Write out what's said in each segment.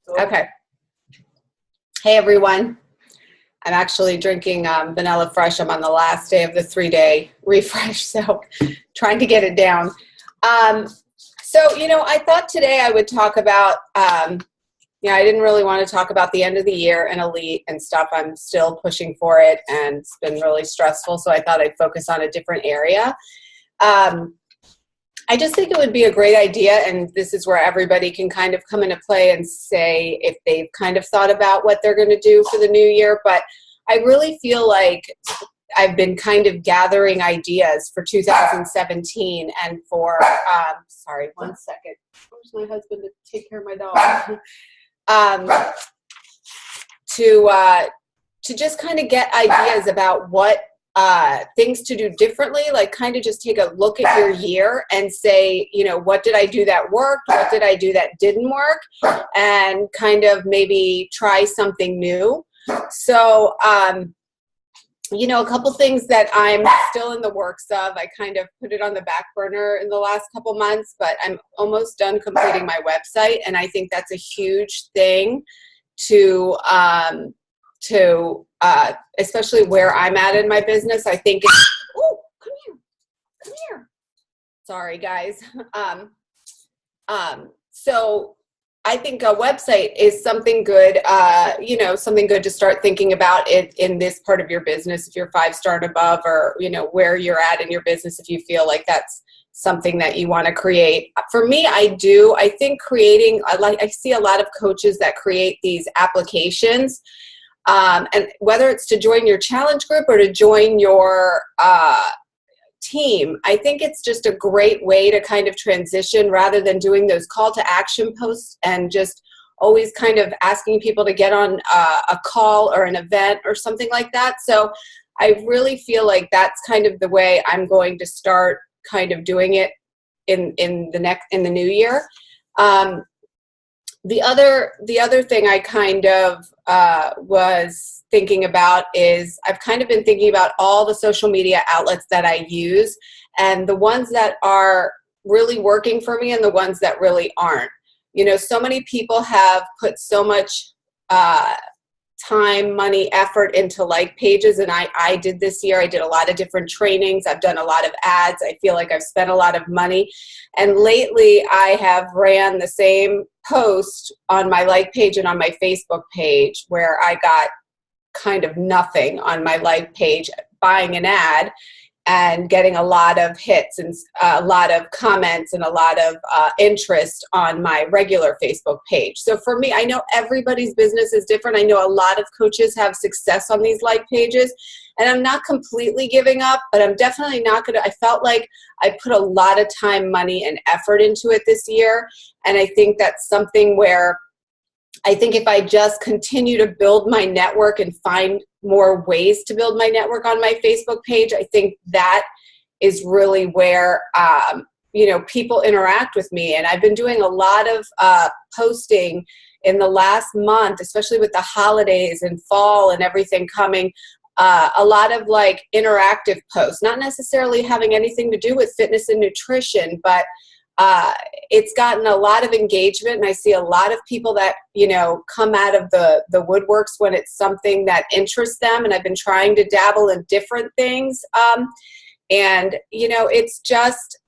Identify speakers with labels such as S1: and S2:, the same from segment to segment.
S1: Okay. Hey, everyone. I'm actually drinking Vanilla Fresh. I'm on the last day of the 3-day refresh, so trying to get it down. I thought today I would talk about, I didn't really want to talk about the end of the year and Elite and stuff. I'm still pushing for it, and it's been really stressful, so I thought I'd focus on a different area. I just think it would be a great idea, and this is where everybody can kind of come into play and say if they've kind of thought about what they're going to do for the new year. But I really feel like I've been kind of gathering ideas for 2017 and for, sorry, one second. Where's my husband to take care of my dog? To just kind of get ideas about what things to do differently, like kind of just take a look at your year and say, what did I do that worked? What did I do that didn't work? And kind of maybe try something new. So, a couple things that I'm still in the works of. I kind of put it on the back burner in the last couple months, but I'm almost done completing my website. And I think that's a huge thing to especially where I'm at in my business. I think it's, oh, come here. Sorry, guys. So I think a website is something good, something good to start thinking about it in this part of your business. If you're 5-star and above, or, where you're at in your business, if you feel like that's something that you want to create. For me, I think creating, I see a lot of coaches that create these applications. And whether it's to join your challenge group or to join your team, I think it's just a great way to kind of transition rather than doing those call to action posts and just always kind of asking people to get on a call or an event or something like that. So I really feel like that's kind of the way I'm going to start kind of doing it in the new year. The other thing I kind of was thinking about is I've kind of been thinking about all the social media outlets that I use and the ones that are really working for me and the ones that really aren't. So many people have put so much time, money, effort into like pages, and I did this year. I did a lot of different trainings. I've done a lot of ads. I feel like I've spent a lot of money. And lately I have ran the same post on my like page and on my Facebook page where I got kind of nothing on my like page, buying an ad and getting a lot of hits and a lot of comments and a lot of interest on my regular Facebook page. So for me, I know everybody's business is different. I know a lot of coaches have success on these like pages, and I'm not completely giving up, but I'm definitely not going to. I felt like I put a lot of time, money, and effort into it this year, and I think that's something where I think if I just continue to build my network and find more ways to build my network on my Facebook page, I think that is really where, people interact with me. And I've been doing a lot of posting in the last month, especially with the holidays and fall and everything coming, a lot of like interactive posts, not necessarily having anything to do with fitness and nutrition, but it's gotten a lot of engagement, and I see a lot of people that, come out of the woodworks when it's something that interests them. And I've been trying to dabble in different things. It's just,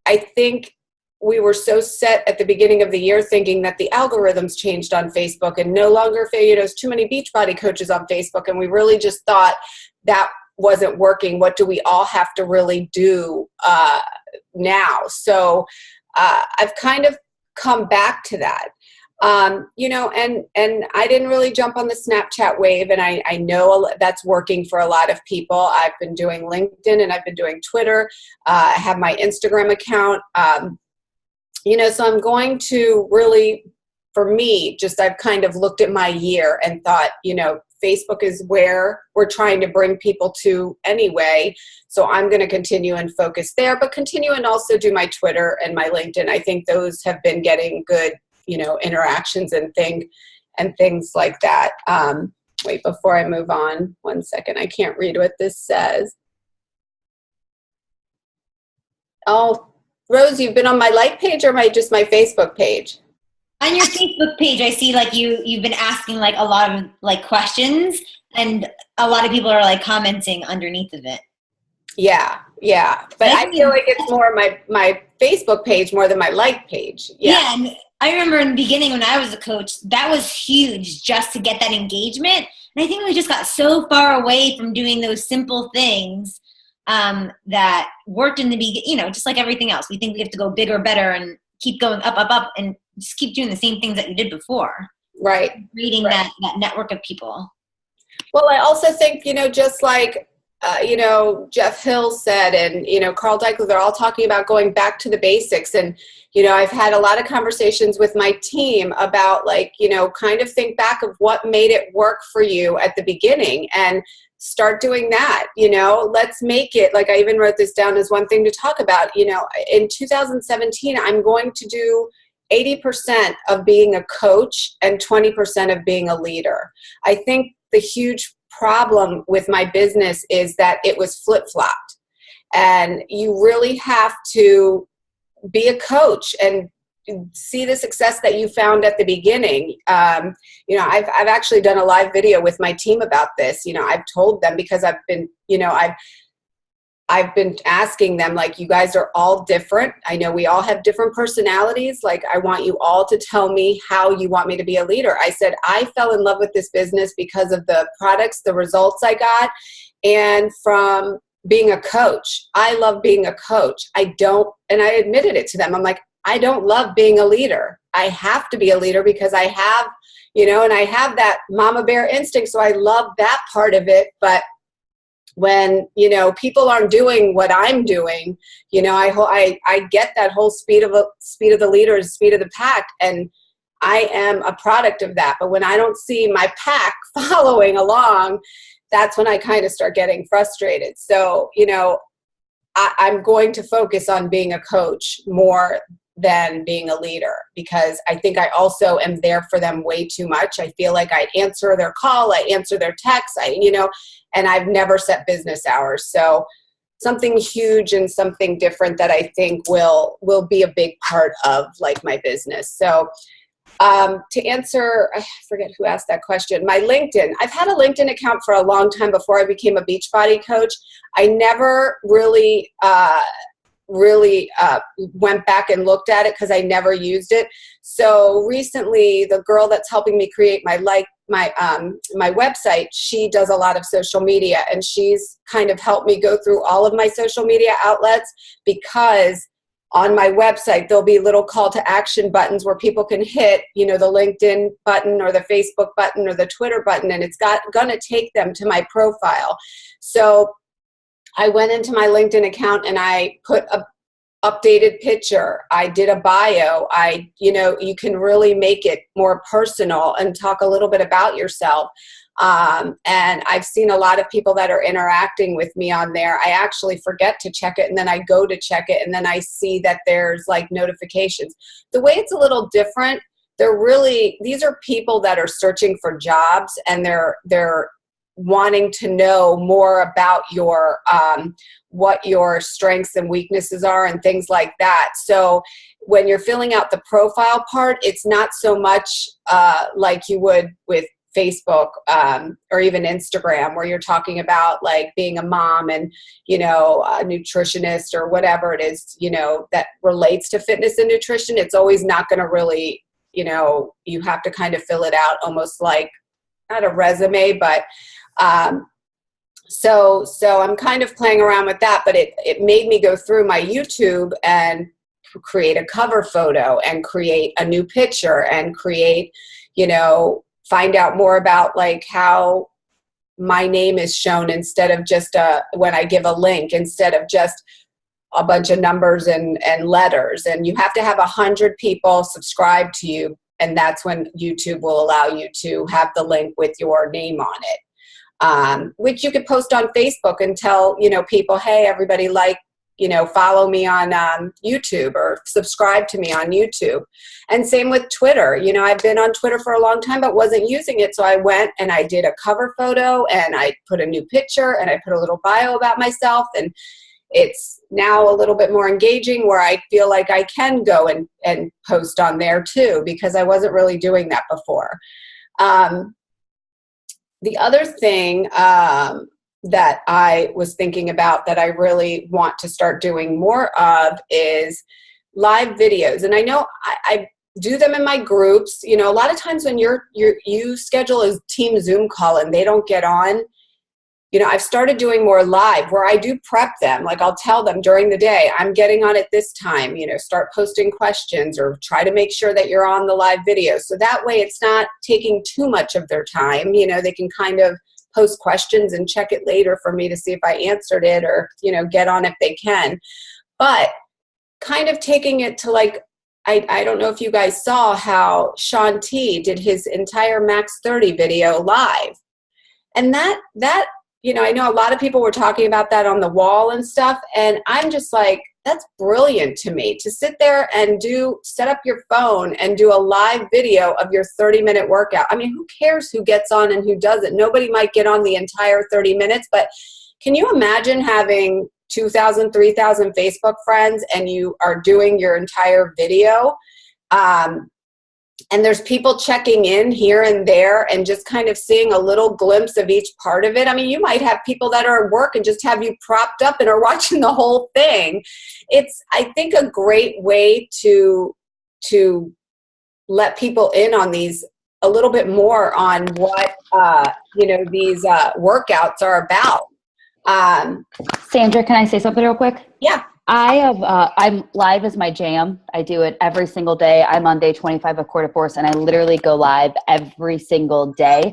S1: I think we were so set at the beginning of the year thinking that the algorithms changed on Facebook and no longer, there's too many Beachbody coaches on Facebook. And we really just thought that wasn't working. What do we all have to really do now? So I've kind of come back to that, and I didn't really jump on the Snapchat wave, and I know that's working for a lot of people. I've been doing LinkedIn and I've been doing Twitter. I have my Instagram account, so I'm going to really, for me, I've kind of looked at my year and thought, Facebook is where we're trying to bring people to anyway. So I'm going to continue and focus there, but continue and also do my Twitter and my LinkedIn. I think those have been getting good, interactions and things like that. Wait, before I move on, one second. I can't read what this says. Oh, Rose, you've been on my like page or just my Facebook page?
S2: On your Facebook page, I see like you've been asking like a lot of like questions, and a lot of people are like commenting underneath of it.
S1: Yeah. But I feel like it's more my Facebook page more than my like page.
S2: Yeah, and I remember in the beginning when I was a coach, that was huge just to get that engagement. And I think we just got so far away from doing those simple things that worked in the beginning, just like everything else. We think we have to go bigger, better, and keep going up, and just keep doing the same things that you did before.
S1: Right.
S2: Creating that network of people.
S1: Well, I also think, just like, Jeff Hill said, and, Carl Deichler, they're all talking about going back to the basics. And, I've had a lot of conversations with my team about like, kind of think back of what made it work for you at the beginning and start doing that. Let's make it, like I even wrote this down as one thing to talk about. In 2017, I'm going to do 80% of being a coach and 20% of being a leader. I think the huge problem with my business is that it was flip-flopped, and you really have to be a coach and see the success that you found at the beginning. I've actually done a live video with my team about this. I've told them, because I've been asking them, like, you guys are all different. I know we all have different personalities. Like, I want you all to tell me how you want me to be a leader. I said, I fell in love with this business because of the products, the results I got, and from being a coach. I love being a coach. And I admitted it to them. I'm like, I don't love being a leader. I have to be a leader because I have, and I have that mama bear instinct. So I love that part of it. But when, people aren't doing what I'm doing, I get that whole speed of the leader and speed of the pack. And I am a product of that. But when I don't see my pack following along, that's when I kind of start getting frustrated. So, I'm going to focus on being a coach more than being a leader, because I think I also am there for them way too much. I feel like I answer their call, I answer their text, and I've never set business hours. So something huge and something different that I think will be a big part of like my business. So to answer, I forget who asked that question, my LinkedIn. I've had a LinkedIn account for a long time before I became a Beachbody coach. I never really went back and looked at it because I never used it. So recently, the girl that's helping me create my website, she does a lot of social media, and she's kind of helped me go through all of my social media outlets, because on my website, there'll be little call to action buttons where people can hit, the LinkedIn button or the Facebook button or the Twitter button, and it's gonna take them to my profile. So I went into my LinkedIn account and I put a updated picture. I did a bio. You can really make it more personal and talk a little bit about yourself. And I've seen a lot of people that are interacting with me on there. I actually forget to check it, and then I go to check it, and then I see that there's like notifications. The way it's a little different, these are people that are searching for jobs, and they're wanting to know more about your what your strengths and weaknesses are and things like that. So when you're filling out the profile part, it's not so much like you would with Facebook or even Instagram, where you're talking about like being a mom and, a nutritionist or whatever it is, that relates to fitness and nutrition. It's always not going to really, you have to kind of fill it out almost like, not a resume, but so I'm kind of playing around with that. But it made me go through my YouTube and create a cover photo and create a new picture and create, find out more about like how my name is shown instead of just when I give a link, instead of just a bunch of numbers and letters. And you have to have 100 people subscribe to you, and that's when YouTube will allow you to have the link with your name on it, which you could post on Facebook and tell, people, hey, everybody, follow me on YouTube or subscribe to me on YouTube. And same with Twitter. I've been on Twitter for a long time, but wasn't using it. So I went and I did a cover photo, and I put a new picture, and I put a little bio about myself. And it's now a little bit more engaging where I feel like I can go and post on there too, because I wasn't really doing that before. The other thing that I was thinking about that I really want to start doing more of is live videos. And I know I do them in my groups. You know, a lot of times when you schedule a team Zoom call and they don't get on, you know, I've started doing more live where I do prep them. Like I'll tell them during the day, I'm getting on at this time, you know, start posting questions or try to make sure that you're on the live video. So that way it's not taking too much of their time. You know, they can kind of post questions and check it later for me to see if I answered it or, you know, get on if they can. But kind of taking it to like, I don't know if you guys saw how Sean T did his entire Max 30 video live. And that, you know, I know a lot of people were talking about that on the wall and stuff. And I'm just like, that's brilliant to me to sit there and set up your phone and do a live video of your 30-minute workout. I mean, who cares who gets on and who doesn't? Nobody might get on the entire 30 minutes, but can you imagine having 2,000, 3,000 Facebook friends and you are doing your entire video? And there's people checking in here and there and just kind of seeing a little glimpse of each part of it. I mean, you might have people that are at work and just have you propped up and are watching the whole thing. It's, I think, a great way to let people in on these a little bit more on what, you know, these workouts are about.
S3: Sandra, can I say something real quick?
S1: Yeah.
S3: I'm live is my jam. I do it every single day. I'm on day 25 of Quarter Force and I literally go live every single day.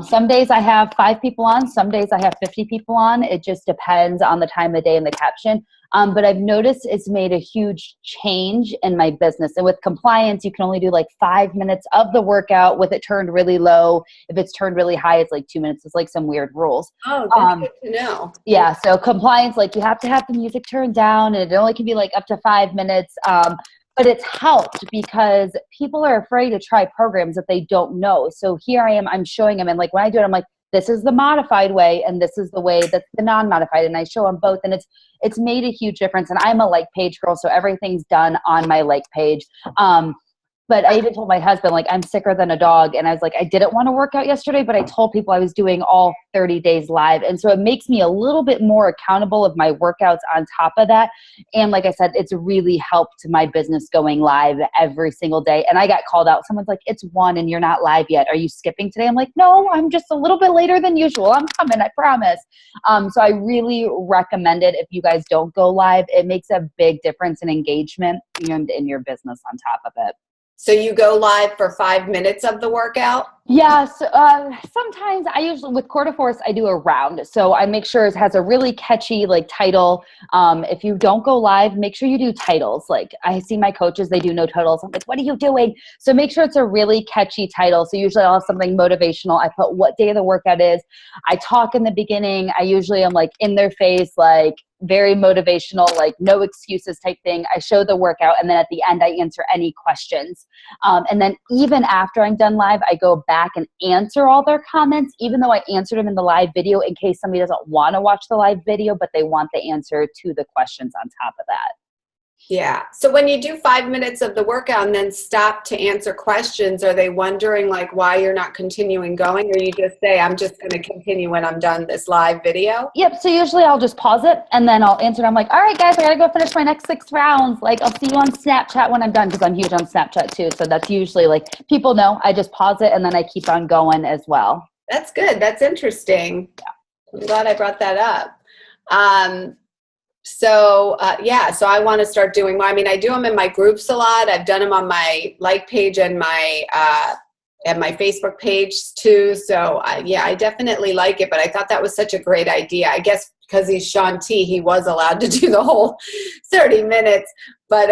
S3: Some days I have 5 people on, some days I have 50 people on. It just depends on the time of day and the caption. But I've noticed it's made a huge change in my business. And with compliance, you can only do like 5 minutes of the workout with it turned really low. If it's turned really high, it's like 2 minutes. It's like some weird rules.
S1: Oh, that's good to know.
S3: Yeah. So compliance, like you have to have the music turned down and it only can be like up to 5 minutes. But it's helped because people are afraid to try programs that they don't know. So here I am, I'm showing them. And like when I do it, I'm like, this is the modified way and this is the way that's the non-modified. And I show them both and it's made a huge difference. And I'm a like page girl, so everything's done on my like page. But I even told my husband, like, I'm sicker than a dog. And I was like, I didn't want to work out yesterday, but I told people I was doing all 30 days live. And so it makes me a little bit more accountable of my workouts on top of that. And like I said, it's really helped my business going live every single day. And I got called out. Someone's like, it's 1 and you're not live yet. Are you skipping today? I'm like, no, I'm just a little bit later than usual. I'm coming, I promise. So I really recommend it. If you guys don't go live, it makes a big difference in engagement and in your business on top of it.
S1: So you go live for 5 minutes of the workout?
S3: Yes. Sometimes I usually, with Quarter Force, I do a round. So I make sure it has a really catchy like title. If you don't go live, make sure you do titles. Like I see my coaches, they do no titles. I'm like, what are you doing? So make sure it's a really catchy title. So usually I'll have something motivational. I put what day of the workout is. I talk in the beginning. I usually am like in their face, like very motivational, like no excuses type thing. I show the workout and then at the end I answer any questions. And then even after I'm done live, I go back and answer all their comments, even though I answered them in the live video in case somebody doesn't want to watch the live video, but they want the answer to the questions on top of that.
S1: Yeah. So when you do 5 minutes of the workout and then stop to answer questions, are they wondering like why you're not continuing going, or you just say, I'm just going to continue when I'm done this live video?
S3: Yep. So usually I'll just pause it and then I'll answer. I'm like, all right, guys, I got to go finish my next 6 rounds. Like I'll see you on Snapchat when I'm done, because I'm huge on Snapchat too. So that's usually like people know I just pause it and then I keep on going as well.
S1: That's good. That's interesting. Yeah. I'm glad I brought that up. So I want to start doing, I mean, I do them in my groups a lot. I've done them on my like page and my Facebook page too. So I definitely like it, but I thought that was such a great idea. I guess because he's Sean T, he was allowed to do the whole 30 minutes. But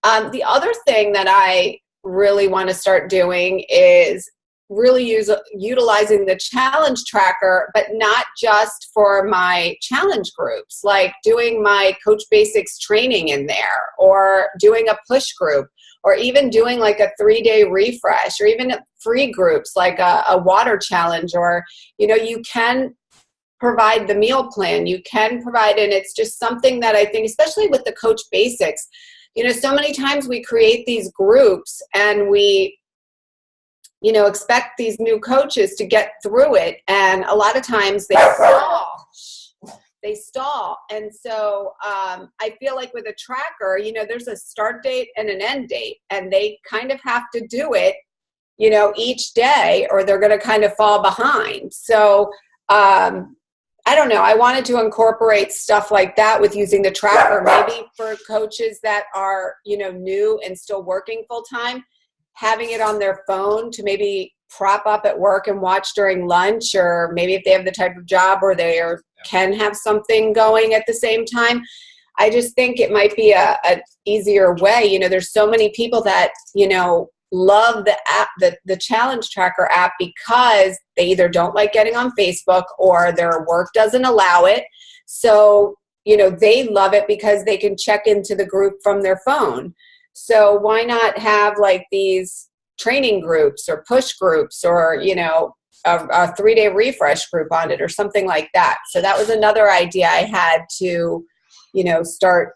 S1: the other thing that I really want to start doing is really utilizing the challenge tracker, but not just for my challenge groups, like doing my Coach Basics training in there, or doing a push group, or even doing like a 3-day refresh, or even free groups like a water challenge, or, you know, you can provide the meal plan. You can provide, and it's just something that I think, especially with the Coach Basics, you know, so many times we create these groups and we, you know, expect these new coaches to get through it. And a lot of times they stall. And so I feel like with a tracker, you know, there's a start date and an end date, and they kind of have to do it, you know, each day, or they're going to kind of fall behind. So I don't know. I wanted to incorporate stuff like that with using the tracker, maybe for coaches that are, you know, new and still working full time, having it on their phone to maybe prop up at work and watch during lunch, or maybe if they have the type of job where they can have something going at the same time. I just think it might be a easier way. You know, there's so many people that, you know, love the app, the challenge tracker app, because they either don't like getting on Facebook or their work doesn't allow it. So, you know, they love it because they can check into the group from their phone. So why not have like these training groups or push groups, or, you know, a 3-day refresh group on it or something like that. So that was another idea I had to, you know, start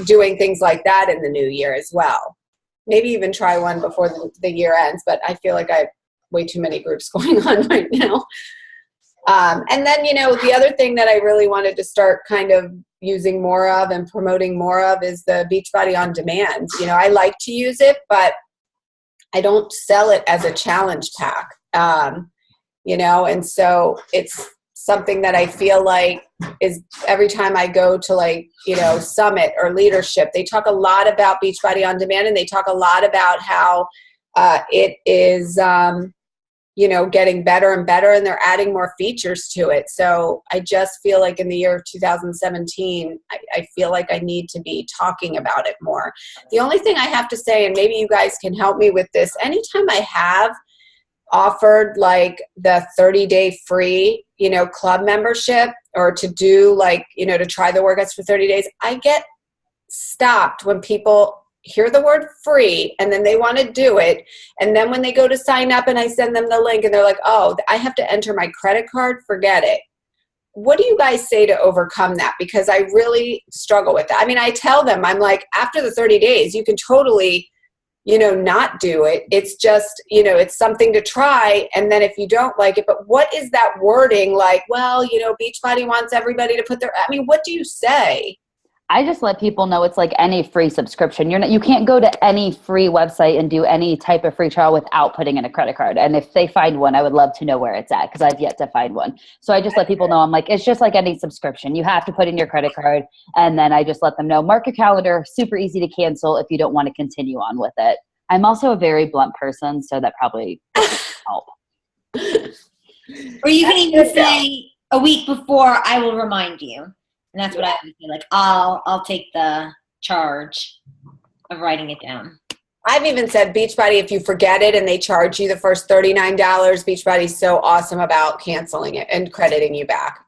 S1: doing things like that in the new year as well. Maybe even try one before the year ends, but I feel like I have way too many groups going on right now. And then, you know, the other thing that I really wanted to start kind of using more of and promoting more of is the Beachbody On Demand. You know, I like to use it, but I don't sell it as a challenge pack. You know, and so it's something that I feel like is every time I go to, like, you know, Summit or Leadership, they talk a lot about Beachbody On Demand, and they talk a lot about how it is, you know, getting better and better, and they're adding more features to it. So I just feel like in the year of 2017, I feel like I need to be talking about it more. The only thing I have to say, and maybe you guys can help me with this, anytime I have offered like the 30-day free, you know, club membership, or to do like, you know, to try the workouts for 30 days, I get stopped when people hear the word free and then they want to do it. And then when they go to sign up and I send them the link and they're like, oh, I have to enter my credit card, forget it. What do you guys say to overcome that? Because I really struggle with that. I mean, I tell them, I'm like, after the 30 days, you can totally, you know, not do it. It's just, you know, it's something to try. And then if you don't like it, but what is that wording like, well, you know, Beachbody wants everybody to put their, I mean, what do you say?
S3: I just let people know it's like any free subscription. You can't go to any free website and do any type of free trial without putting in a credit card. And if they find one, I would love to know where it's at, because I've yet to find one. So I just let people know, I'm like, it's just like any subscription. You have to put in your credit card. And then I just let them know, mark your calendar, super easy to cancel if you don't want to continue on with it. I'm also a very blunt person, so that probably doesn't help.
S2: Or you can even say a week before, I will remind you. And that's what I would say. Like, I'll take the charge of writing it down.
S1: I've even said Beachbody, if you forget it and they charge you the first $39, Beachbody's so awesome about canceling it and crediting you back.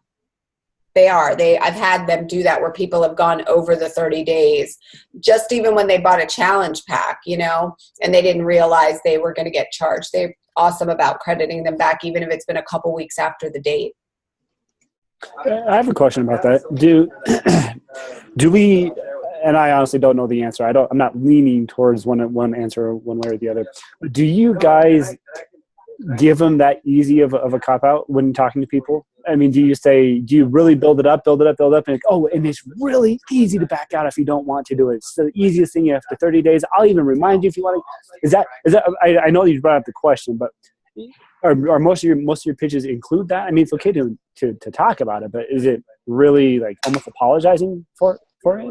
S1: They are. I've had them do that where people have gone over the 30 days, just even when they bought a challenge pack, you know, and they didn't realize they were going to get charged. They're awesome about crediting them back, even if it's been a couple weeks after the date.
S4: I have a question about that. Do we, and I honestly don't know the answer. I'm not leaning towards one answer one way or the other. Do you guys give them that easy of a cop out when talking to people? I mean, do you really build it up, and like, oh, and it's really easy to back out if you don't want to do it. It's the easiest thing after 30 days. I'll even remind you if you want to. Is that? I know you brought up the question, but are most of your pitches include that? I mean, it's okay to talk about it, but is it really like almost apologizing for it?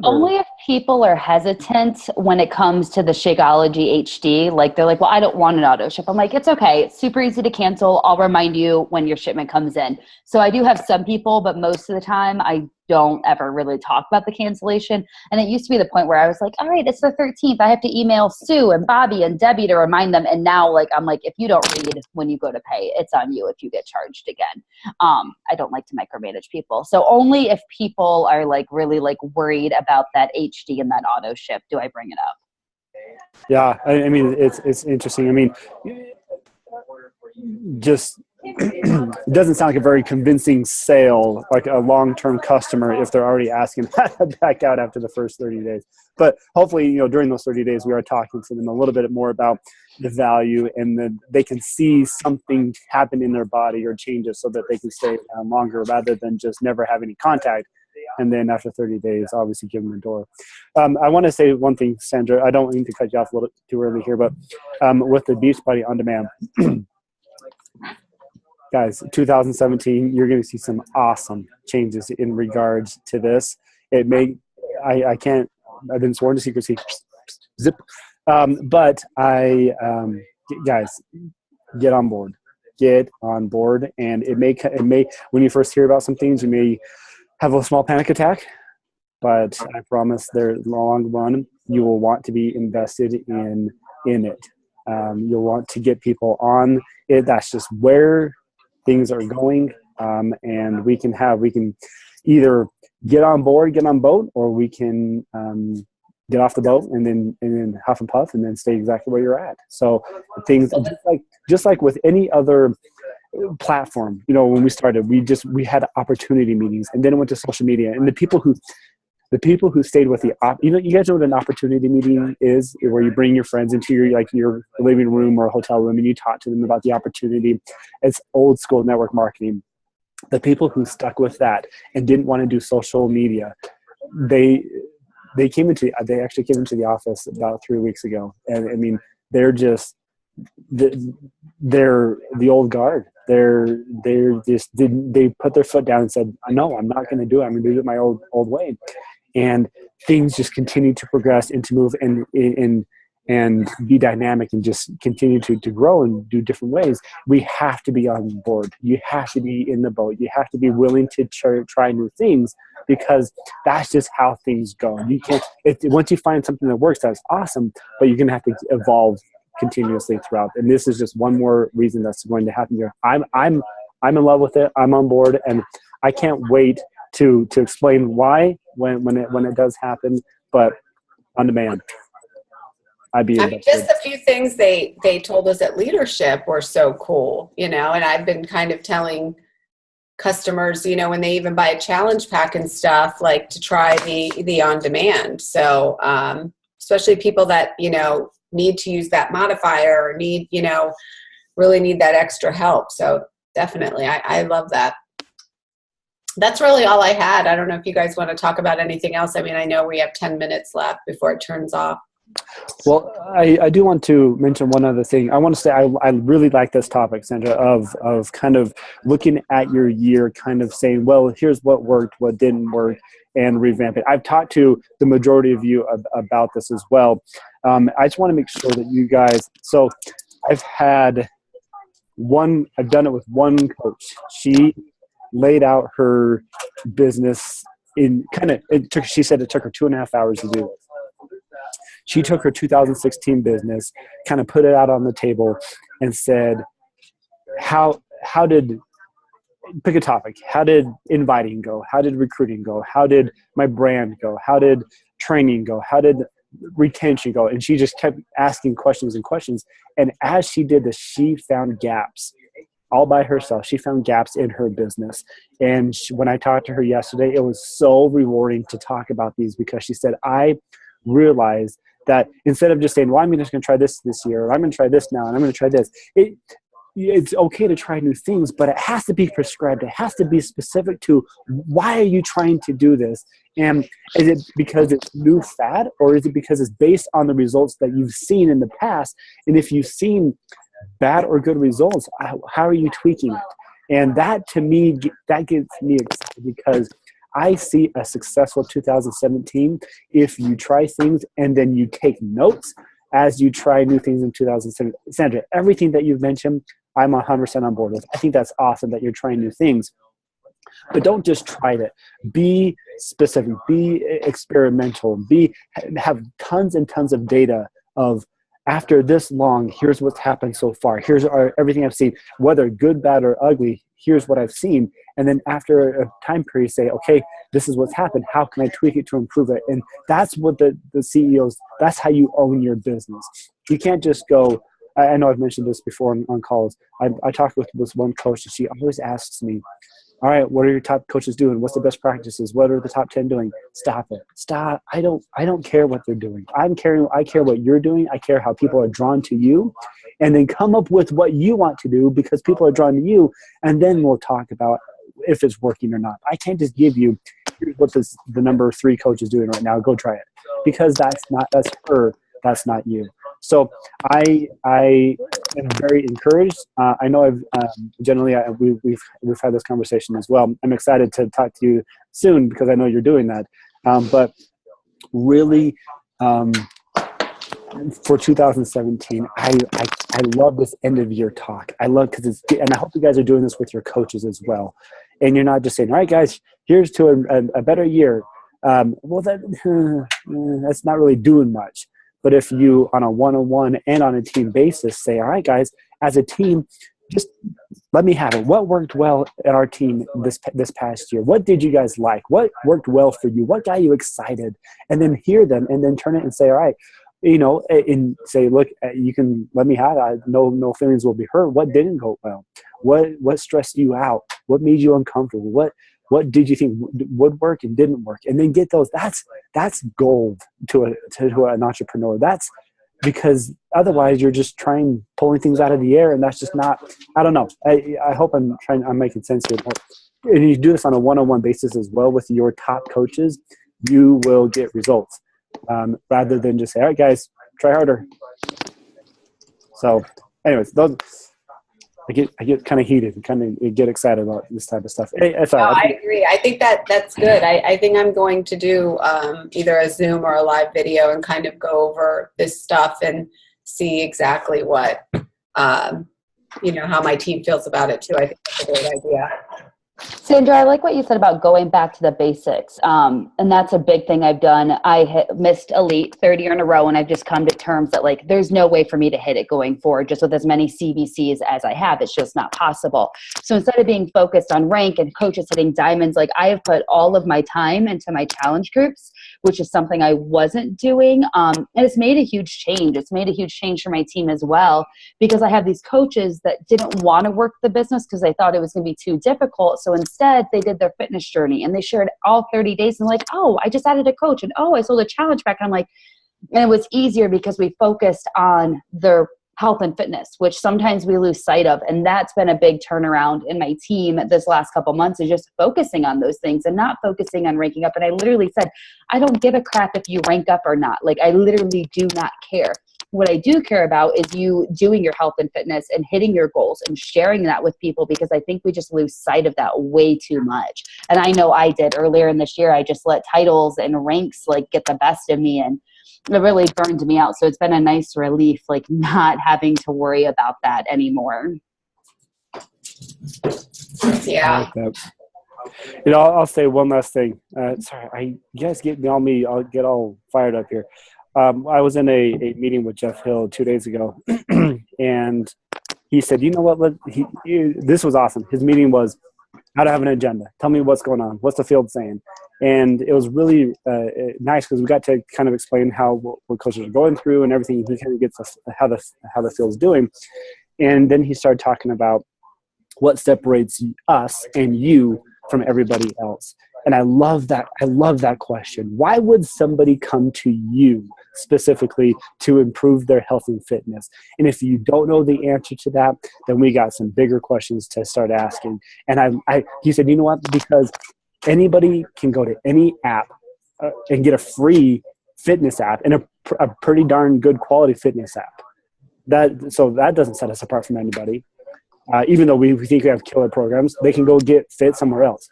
S3: Only if people are hesitant when it comes to the Shakeology HD. Like, they're like, well, I don't want an auto ship. I'm like, it's okay. It's super easy to cancel. I'll remind you when your shipment comes in. So I do have some people, but most of the time I don't ever really talk about the cancellation. And it used to be the point where I was like, all right, it's the 13th. I have to email Sue and Bobby and Debbie to remind them. And now, like, I'm like, if you don't read when you go to pay, it's on you if you get charged again. I don't like to micromanage people. So only if people are like really like worried about that HD and that auto ship do I bring it up.
S4: Yeah, I mean, it's interesting. I mean, just it doesn't sound like a very convincing sale, like a long-term customer, if they're already asking back out after the first 30 days. But hopefully, during those 30 days, we are talking to them a little bit more about the value, and they can see something happen in their body or changes so that they can stay longer, rather than just never have any contact. And then after 30 days, obviously give them the door. I want to say one thing, Sandra. I don't mean to cut you off a little too early here, but with the Beachbody On Demand, guys, 2017, you're going to see some awesome changes in regards to this. It may, I can't, I've been sworn to secrecy, zip. But guys, get on board. And it may, when you first hear about some things, you may have a small panic attack, but I promise there, in the long run, you will want to be invested in it. You'll want to get people on it. That's just where things are going. And we can either get on board, get on boat, or we can get off the boat and then huff and puff and then stay exactly where you're at. So things just like with any other platform, when we started, we had opportunity meetings, and then it went to social media, and the people who stayed with you guys know what an opportunity meeting is, where you bring your friends into your living room or hotel room and you talk to them about the opportunity. It's old school network marketing. The people who stuck with that and didn't want to do social media, they actually came into the office about 3 weeks ago, and I mean, they're the old guard. They put their foot down and said, no, I'm not going to do it. I'm going to do it my old way. And things just continue to progress and to move and be dynamic and just continue to grow and do different ways. We have to be on board. You have to be in the boat. You have to be willing to try new things, because that's just how things go. You can't, once you find something that works, that's awesome, but you're going to have to evolve continuously throughout. And this is just one more reason that's going to happen here. I'm in love with it. I'm on board, and I can't wait to explain why when it does happen. But On Demand,
S1: just a few things they told us at leadership were so cool, and I've been kind of telling customers, when they even buy a challenge pack and stuff, like to try the On Demand. So especially people that need to use that modifier, or really need that extra help. So definitely, I love that. That's really all I had. I don't know if you guys want to talk about anything else. I mean, I know we have 10 minutes left before it turns off.
S4: Well, I do want to mention one other thing. I want to say I really like this topic, Sandra, of kind of looking at your year, kind of saying, well, here's what worked, what didn't work, and revamp it. I've talked to the majority of you about this as well. I just want to make sure that you guys, so I've done it with one coach. She laid out her business she said it took her 2.5 hours to do it. She took her 2016 business, kind of put it out on the table and said, how did, pick a topic. How did inviting go? How did recruiting go? How did my brand go? How did training go? How did retention go? And she just kept asking questions and questions. And as she did this, she found gaps all by herself. She found gaps in her business. And when I talked to her yesterday, it was so rewarding to talk about these, because she said, I realized that instead of just saying, well, I'm just going to try this year, or I'm going to try this now, and I'm going to try this. It's okay to try new things, but it has to be prescribed. It has to be specific to, why are you trying to do this? And is it because it's new fad, or is it because it's based on the results that you've seen in the past? And if you've seen bad or good results, how are you tweaking it? And that, to me, that gets me excited, because I see a successful 2017 if you try things and then you take notes as you try new things in 2017. Sandra, everything that you've mentioned, I'm 100% on board with. I think that's awesome that you're trying new things. But don't just try it. Be specific. Be experimental. Have tons and tons of data of, after this long, here's what's happened so far. Here's everything I've seen, whether good, bad, or ugly. Here's what I've seen. And then after a time period, say, okay, this is what's happened. How can I tweak it to improve it? And that's what the CEOs, that's how you own your business. You can't just go, I know I've mentioned this before on calls. I talk with this one coach, and she always asks me, all right, what are your top coaches doing? What's the best practices? What are the top 10 doing? Stop it. Stop. I don't care what they're doing. I care what you're doing. I care how people are drawn to you. And then come up with what you want to do because people are drawn to you. And then we'll talk about if it's working or not. I can't just give you, here's what the number 3 coach is doing right now. Go try it. Because that's her. That's not you. So I am very encouraged. I know we've had this conversation as well. I'm excited to talk to you soon because I know you're doing that. But really, for 2017, I love this end of year talk. I love and I hope you guys are doing this with your coaches as well. And you're not just saying, all right, guys, here's to a better year. Well, that's not really doing much. But if you, on a one-on-one and on a team basis, say, all right, guys, as a team, just let me have it. What worked well at our team this past year? What did you guys like? What worked well for you? What got you excited? And then hear them and then turn it and say, all right, and say, look, you can let me have it. No feelings will be hurt. What didn't go well? What stressed you out? What made you uncomfortable? What did you think would work and didn't work? And then get those. That's gold to an entrepreneur. That's because otherwise you're just pulling things out of the air, and that's just not. I don't know. I hope I'm making sense here. And you do this on a one-on-one basis as well with your top coaches, you will get results rather than just say, all right, guys, try harder. So, anyways, I get kind of heated and kind of get excited about this type of stuff. Hey,
S1: I agree. I think that's good. I think I'm going to do either a Zoom or a live video and kind of go over this stuff and see exactly what, how my team feels about it too. I think that's a great idea.
S3: Sandra, I like what you said about going back to the basics. And that's a big thing I've done. I missed Elite 30 in a row, and I've just come to terms that there's no way for me to hit it going forward just with as many CBCs as I have. It's just not possible. So instead of being focused on rank and coaches hitting diamonds, I have put all of my time into my challenge groups, which is something I wasn't doing. And it's made a huge change. It's made a huge change for my team as well, because I have these coaches that didn't want to work the business because they thought it was going to be too difficult. So instead, they did their fitness journey and they shared all 30 days and oh, I just added a coach, and oh, I sold a challenge pack. And and it was easier because we focused on their health and fitness, which sometimes we lose sight of. And that's been a big turnaround in my team this last couple months, is just focusing on those things and not focusing on ranking up. And I literally said, I don't give a crap if you rank up or not. I literally do not care. What I do care about is you doing your health and fitness and hitting your goals and sharing that with people, because I think we just lose sight of that way too much. And I know I did earlier in this year. I just let titles and ranks get the best of me, and it really burned me out. So it's been a nice relief, not having to worry about that anymore.
S1: Yeah.
S4: I like that. I'll say one last thing. Sorry, you guys get me. I'll get all fired up here. I was in a meeting with Jeff Hill 2 days ago, and he said, you know what, this was awesome. His meeting was how to have an agenda. Tell me what's going on. What's the field saying? And it was really nice because we got to kind of explain what coaches are going through and everything. He kind of gets how the field's doing. And then he started talking about what separates us and you from everybody else. And I love that. I love that question. Why would somebody come to you specifically to improve their health and fitness? And if you don't know the answer to that, then we got some bigger questions to start asking. And he said, you know what? Because anybody can go to any app and get a free fitness app, and a pretty darn good quality fitness app. So that doesn't set us apart from anybody. Even though we think we have killer programs, they can go get fit somewhere else.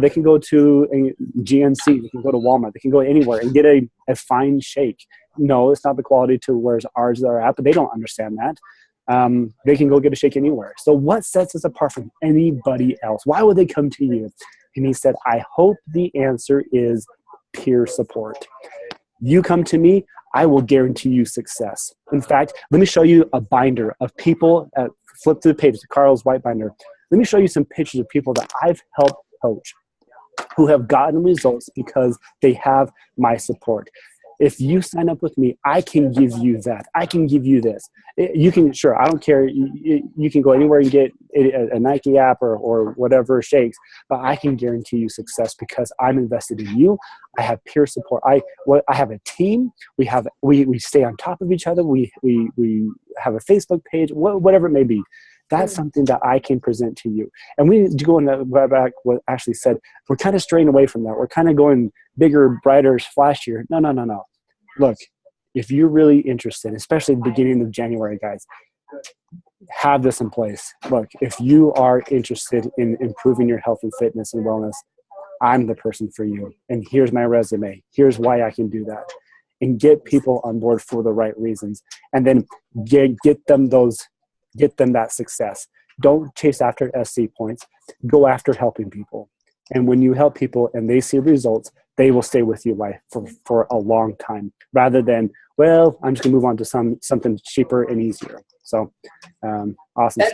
S4: They can go to a GNC, they can go to Walmart, they can go anywhere and get a fine shake. No, it's not the quality to where ours are at, but they don't understand that. They can go get a shake anywhere. So what sets us apart from anybody else? Why would they come to you? And he said, I hope the answer is peer support. You come to me, I will guarantee you success. In fact, let me show you a binder of people. Flip through the page, Carl's white binder. Let me show you some pictures of people that I've helped coach who have gotten results because they have my support. if you sign up with me, I can give you that. I can give you this. You can, sure, I don't care. You can go anywhere and get a Nike app or whatever shakes, but I can guarantee you success because I'm invested in you. I have peer support. I have a team. We stay on top of each other. We have a Facebook page, whatever it may be. That's something that I can present to you. And we need to go back what Ashley said. We're kind of straying away from that. We're kind of going bigger, brighter, flashier. No. Look, if you're really interested, especially at the beginning of January, guys, have this in place. Look, if you are interested in improving your health and fitness and wellness, I'm the person for you. And here's my resume. Here's why I can do that. And get people on board for the right reasons. And then get them that success. Don't chase after SC points. Go after helping people. And when you help people and they see results, they will stay with you for a long time rather than, well, I'm just going to move on to something cheaper and easier. So awesome.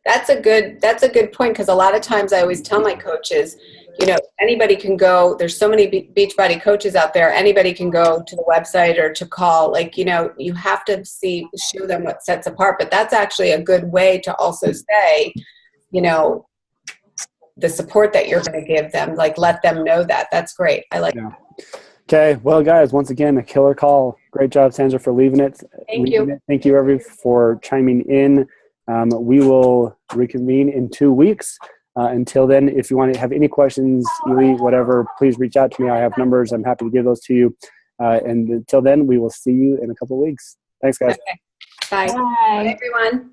S1: That's a good point, because a lot of times I always tell my coaches, anybody can go. There's so many Beachbody coaches out there. Anybody can go to the website or to call. You have to show them what sets apart. But that's actually a good way to also say, the support that you're going to give them. Let them know that. That's great. I like.
S4: Yeah. Okay. Well, guys, once again, a killer call. Great job, Sandra, for leaving it.
S1: Thank you.
S4: Thank you, everyone, for chiming in. We will reconvene in 2 weeks. Until then, if you want to have any questions, Ely, whatever, please reach out to me. I have numbers. I'm happy to give those to you. And until then, we will see you in a couple of weeks. Thanks, guys.
S1: Okay. Bye. Bye, everyone.